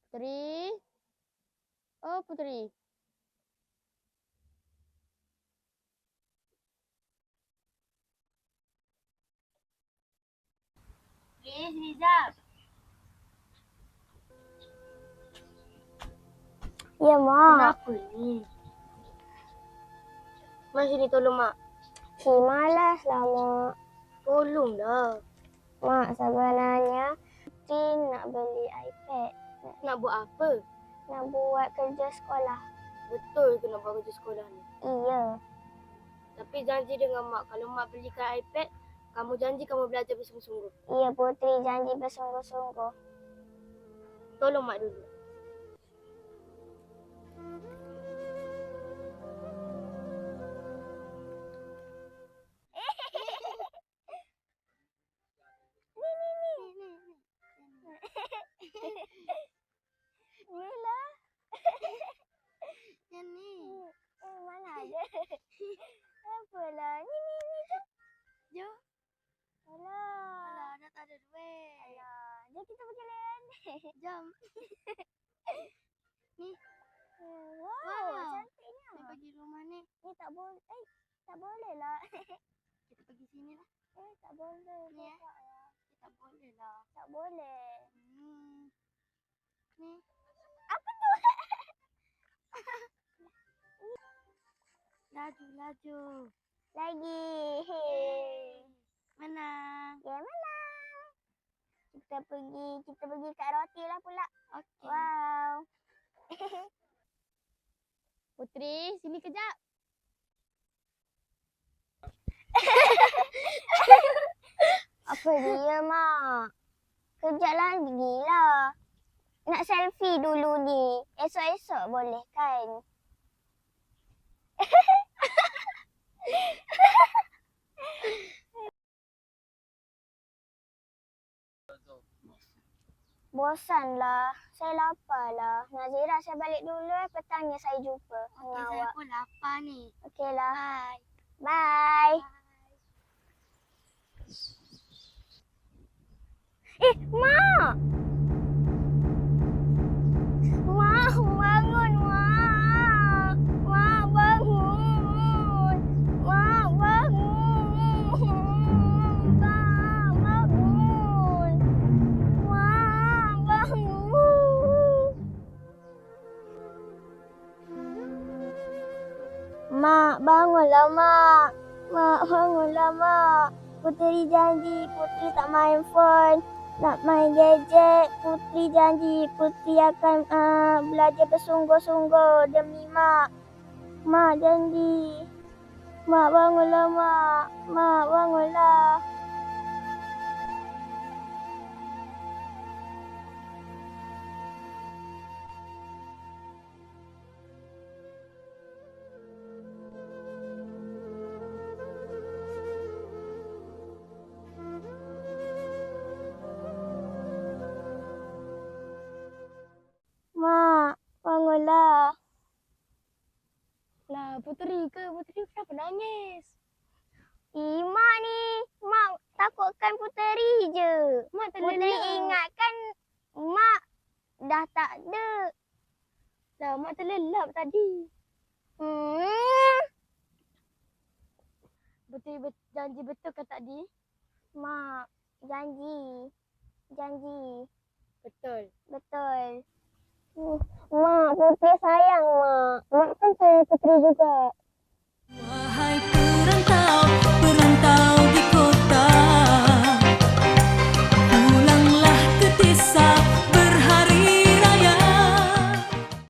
Puteri. Oh, Puteri. Rizal. Ya, Mak. Kenapa ni? Mak sini tolong, Mak. Si malas lah, Mak. Tolonglah. Mak, sebenarnya Putri nak beli iPad. Nak buat apa? Nak buat kerja sekolah. Betul ke nak buat kerja sekolah ni? Iya. Tapi janji dengan Mak, kalau Mak belikan iPad, kamu janji kamu belajar bersungguh-sungguh. Iya, Putri janji bersungguh-sungguh. Tolong Mak dulu. Inilah. Yang ni. Mana ada? Apalah. Ni, jom. Jom. Alah. Dah tak ada duit. Alah. Jom kita pergi layan. Jom. Ni. Wow, cantiknya. Ni pergi rumah ni. Ni tak boleh. Tak boleh lah. Kita pergi sini lah. Tak boleh. Ni tak boleh lah. Tak boleh. Ni. Apa tu? Laju. Lagi. Menang. Ya, menang. Kita pergi kat roti lah pula. Okey. Wow. Puteri, sini kejap. Apa dia, Mak? Kejap lagi lah. Nak selfie dulu ni. Esok-esok boleh kan? Bosan lah. Saya lapar lah. Nazira, saya balik dulu. Petangnya saya jumpa dengan Okey, saya awak. pun lapar ni. Okeylah. Bye. Bye. Mak! Mak, bangun, Mak! Mak, bangun! Mak, bangun! Mak, bangun! Mak, bangun! Mak, bangunlah, Mak! Mak, bangunlah, Mak! Puteri janji Puteri tak main phone, tak main gadget. Puteri janji Puteri akan belajar bersungguh-sungguh demi Mak. Mak janji. Mak, bangunlah, Mak. Mak, bangunlah. Mak, bangunlah. Lah, Puteri ke? Puteri kenapa nangis? Mak ni. Mak takutkan Puteri je. Mak Puteri terlelap. ingatkan Mak dah tak ada. Lah, Mak terlelap tadi. Puteri janji betul ke tadi? Mak, janji. Janji. Betul. Betul. Mak, Puteri sayang, Mak. Mak kan sayang Puteri juga.